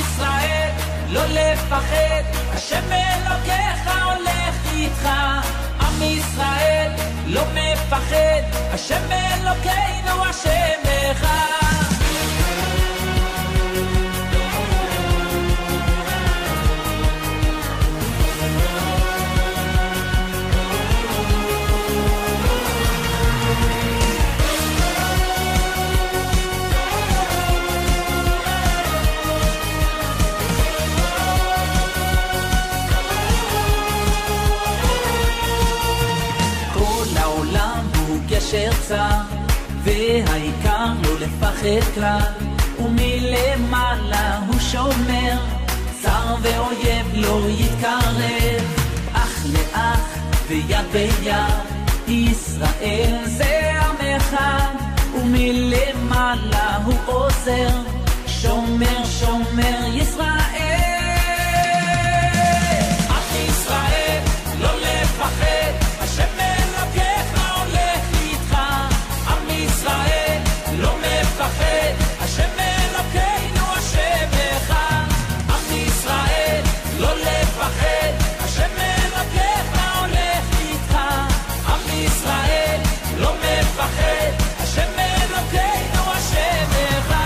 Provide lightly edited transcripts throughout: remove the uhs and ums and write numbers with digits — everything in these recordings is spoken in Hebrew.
ישראל, לא לפחד, השם אלוקיך הולך איתך. עם ישראל, לא מפחד, השם אלוקינו השם אחד. גשר צר, והעיקר לא לפחד כלל, ומלמעלה הוא שומר, צר ואויב לא יתקרב, אח לאח ויד ביד, ישראל זה עם אחד, ומלמעלה הוא עוזר, שומר שומר ישראל. עם ישראל לא לפחד, השם ישראל לא מפחד, השם אלוקינו השם אחד. עם ישראל לא לפחד, השם אלוקיך הולך איתך. עם ישראל לא מפחד, השם אלוקינו השם אחד.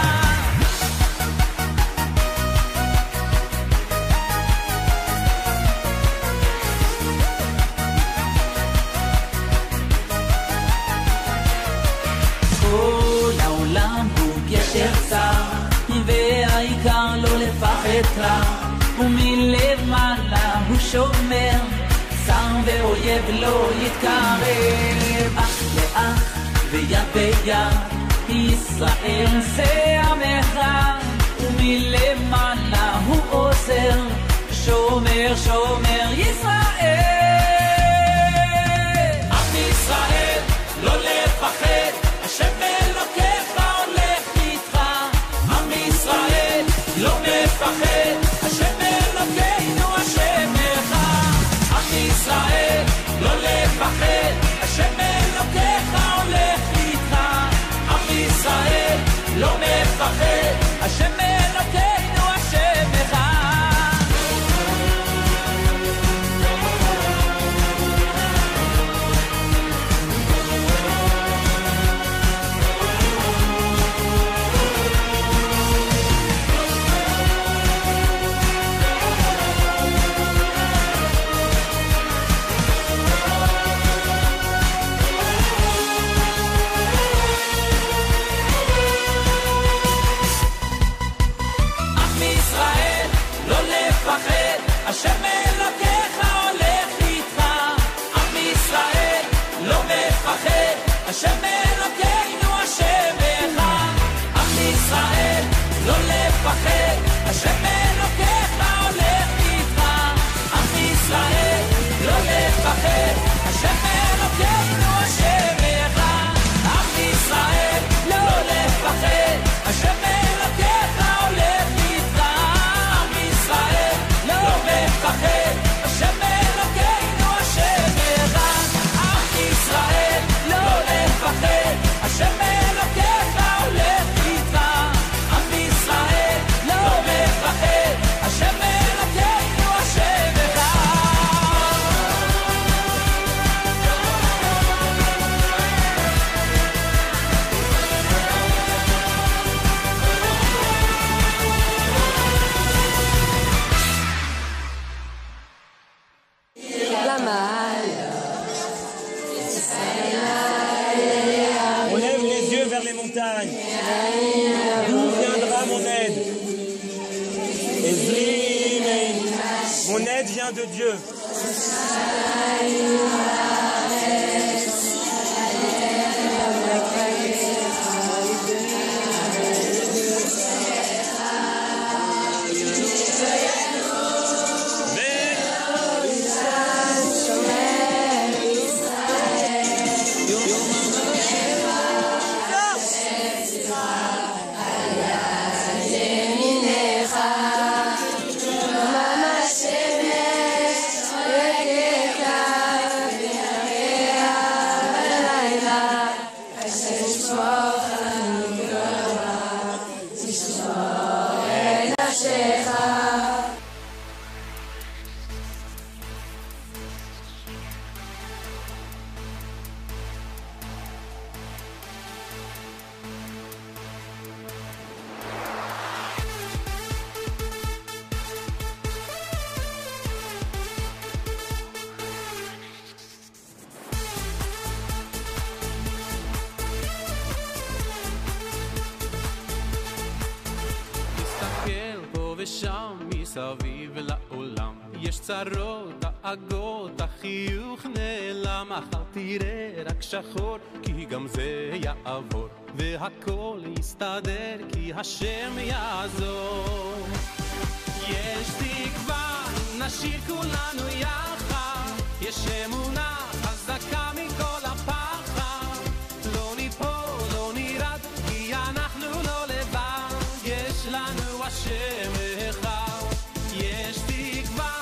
כל העולם הוא גשר צר, והעיקר לא לפחד כלל, ומלמעלה הוא שומר, צר ואויב לא יתקרב, אח לאח ויד ביד, ישראל זה עם אחד, ומלמעלה הוא עוזר, שומר שומר ישראל. עם ישראל לא לפחד, השם אלוקיך הולך איתך. עם ישראל לא מפחד, השם אלוקינו השם אחד. עם ישראל לא לפחד, השם אלוקיך הולך איתך. עם ישראל לא מפחד, השם אלוקינו השם אחד. השם אלוקיך הולך איתך. עם ישראל לא מפחד, השם אלוקינו השם אחד. עם ישראל לא לפחד, השם אלוקיך הולך איתך. עם ישראל לא לפחד, השם אלוקינו השם אחד. עם ישראל לא לפחד, השם אלוקיך הולך איתך. עם ישראל לא מפחד, השם אלוקינו השם אחד. עם ישראל לא לפחד, השם אלוקיך הולך איתך. עם ישראל לא מפחד, השם אלוקינו השם On lève les yeux vers les montagnes. D'où viendra mon aide? Mon aide vient de Dieu. ושם מסביב לעולם יש צרות, דאגות, החיוך נעלם, מחר תראה רק שחור, כי גם זה יעבור, והכל יסתדר, כי השם יעזור. יש תקווה, נשאיר כולנו יחד, יש אמונה חזקה מכל הפחד, לא ניפול, לא נרד, כי אנחנו לא לבד, יש לנו השם אחד. יש תקווה,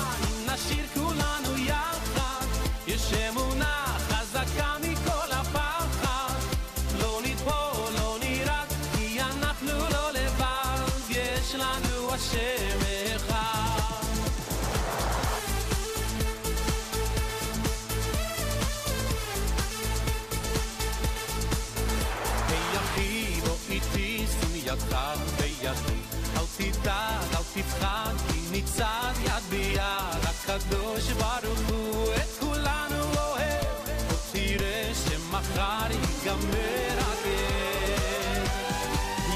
נשאיר כולנו יחד, יש אמונה חזקה מכל הפחד, לא ניפול, לא נרד, כי אנחנו לא לבד, יש לנו השם אחד. היי אחי, בוא איתי, שים ידך בידי, אל תדאג, אל תפחד, כי נצעד יד ביד, הקדוש ברוך הוא את כולנו אוהב, ותראה שמחר ייגמר הגט.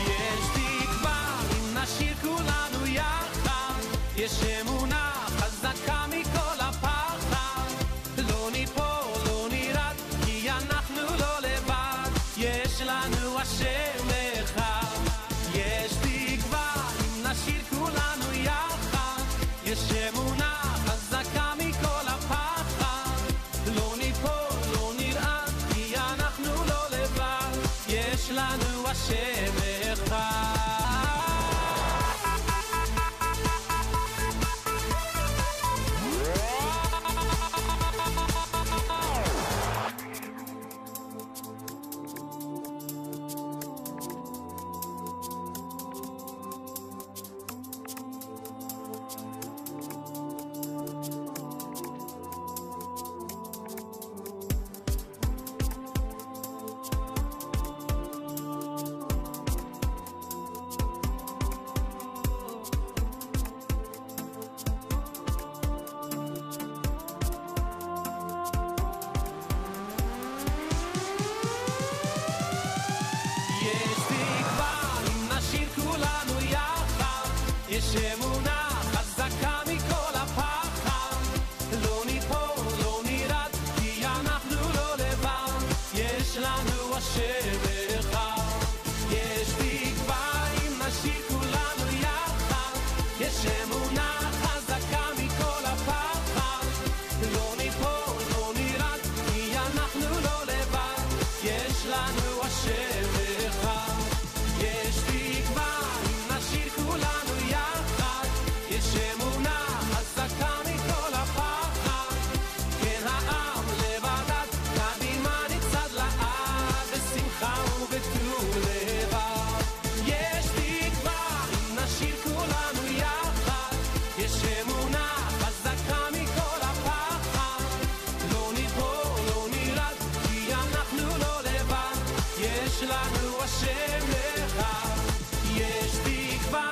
יש תקווה, אם נשאיר כולנו יחד, יש אמונה חזקה מכל הפחד, לא ניפול, לא נרד, כי אנחנו לא לבד, יש לנו השם אחד. יש תקווה, אם נשאיר כולנו יחד, יש אמונה חזקה מכל הפחד, לא ניפול, לא נרעד, כי אנחנו לא לבד, יש לנו השם אחד. יש תקווה, אם נשאיר כולנו יחד, יש אמונה חזקה מכל הפחד, לא ניפול, לא נרד, כי אנחנו לא לבד, יש לנו השם אחד. יש תקווה, אם נשאיר כולנו יחד, יש אמונה חזקה מכל הפחד, לא ניפול, לא נרד, כי אנחנו לא לבד, יש לנו השם אחד. יש תקווה, אם נשאיר כולנו יחד, יש אמונה חזקה מכל הפחד, כן העם לבדד, קדימה נצעד לעד, בשמחה ובטוב לבד. יש תקווה, אם נשאיר כולנו יחד, יש אמונה חזקה מכל הפחד, לא ניפול, לא נרד, כי אנחנו לא לבד, יש לנו השם אחד. יש תקווה.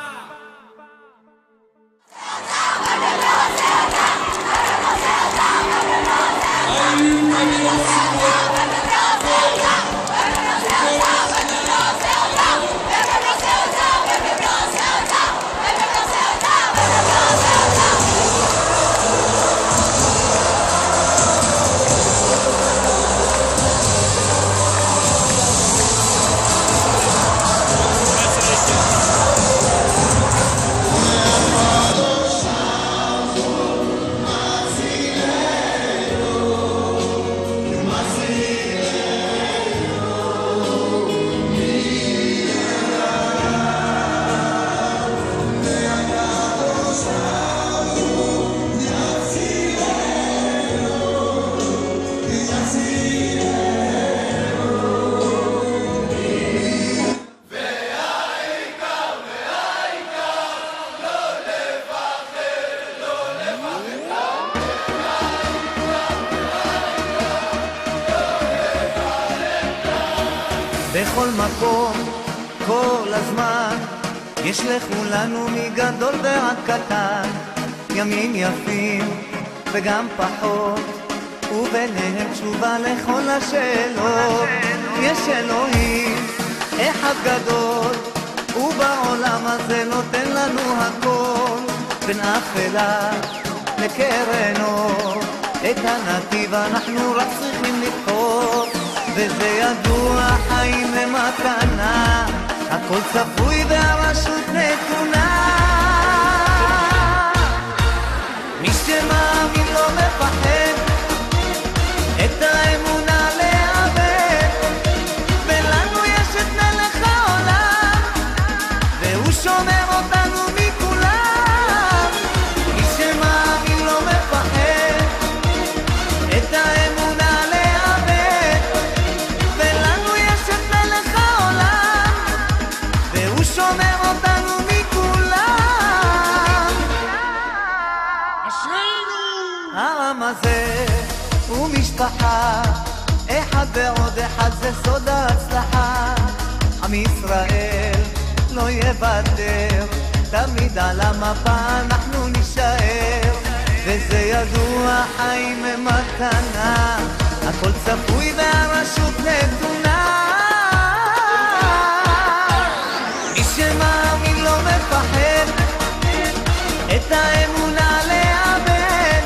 בכל מקום, כל הזמן, יש לכולנו מגדול ועד קטן, ימים יפים וגם פחות, וביניהם תשובה לכל השאלות. יש אלוהים אחד גדול ובעולם הזה נותן לנו הכל, בין אפלה לקרן אור. את הנתיב אנחנו רק צריכים לבחור, וזה ידוע, חיים למתנה, הכל צפוי והרשות נתונה. מי שמאמין לא מפחד, את האמונה לאבד, ולנו יש את מלך העולם, והוא שומר אותנו מכולם. מי שמאמין לא מפחד, את האמונה לאבד, ולנו יש את מלך העולם, והוא שומר אותנו מכולם. אשרינו! העם הזה הוא משפחה, אחד ועוד אחד זה סוד ההצלחה. עם ישראל לא יוותר, תמיד על המפה אנחנו נשאר, וזה ידוע, חיים מתנה, הכל צפוי והרשות נתונה. מי שמאמין לא מפחד, את האמונה לאבד,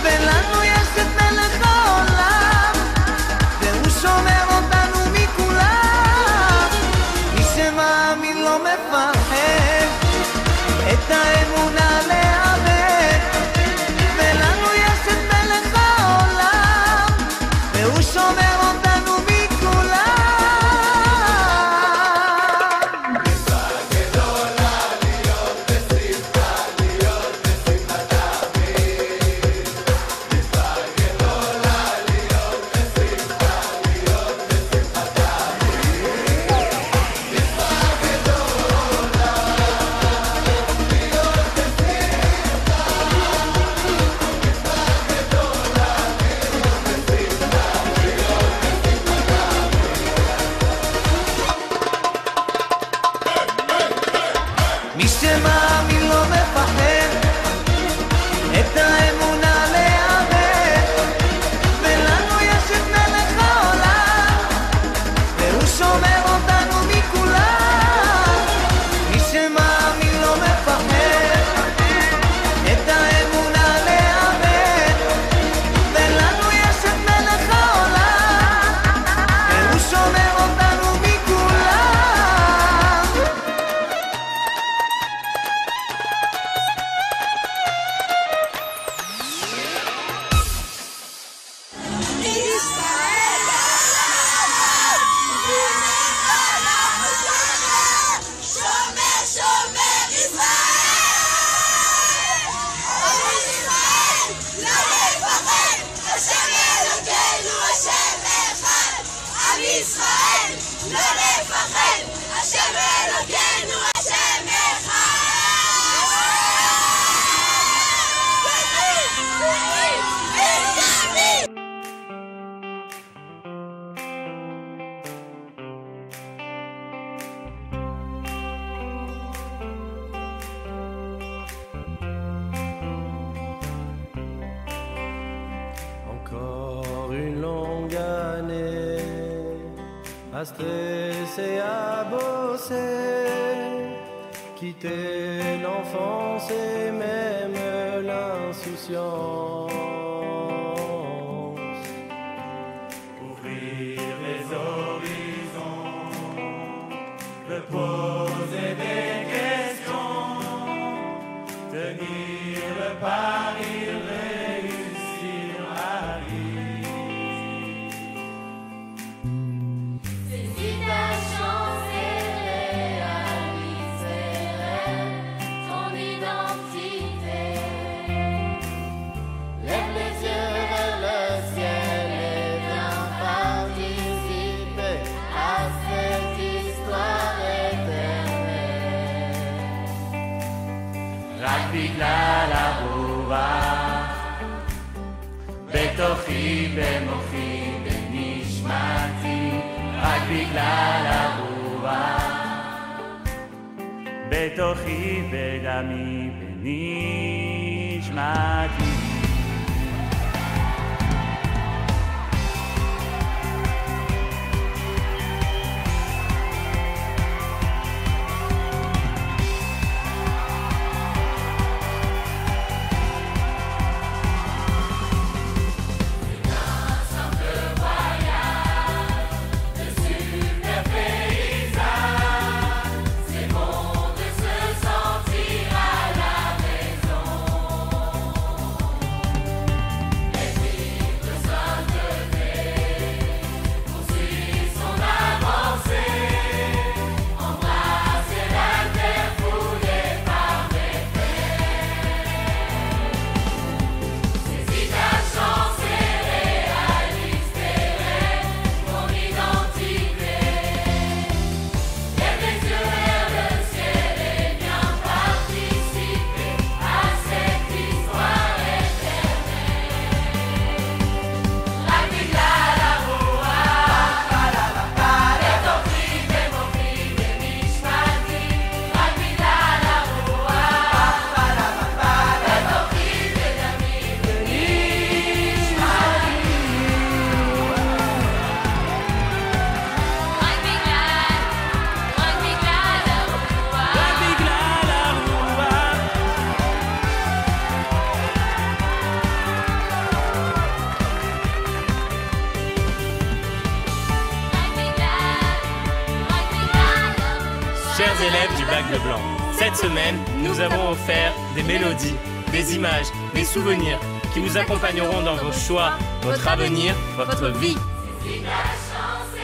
ולנו יש את מלך העולם, והוא שומר אותנו מכולם. מי שמאמין לא מפחד, את האמונה לאבד, ולנו יש את מלך העולם, והוא שומר אותנו מכולם. מי שמאמין לא מפחד, את האמונה לאבד, ולנו יש את מלך העולם, והוא שומר אותנו מכולם. מי שמאמין לא מפחד, את האמונה לאבד, ולנו יש את מלך העולם, והוא שומר אותנו מכולם. Encore une longue année à stresser, à bosser, quitter l'enfance et même l'insouciance. Ouvrir les horizons, me poser des questions, tenir le pari, réussir à vivre. Saisis ta chance et réaliser ton identité. Lève les yeux vers le ciel et viens participer à cette histoire éternelle. רק בגלל הרוח, בתוכי, במוחי, בנשמתי, רק בגלל הרוח, בתוכי, בדמי, בנשמתי. Chers élèves du bac bleu blanc, cette semaine, nous avons offert des mélodies, des images, des souvenirs qui vous accompagneront dans vos choix, votre avenir, votre vie. C'est une belle chanson.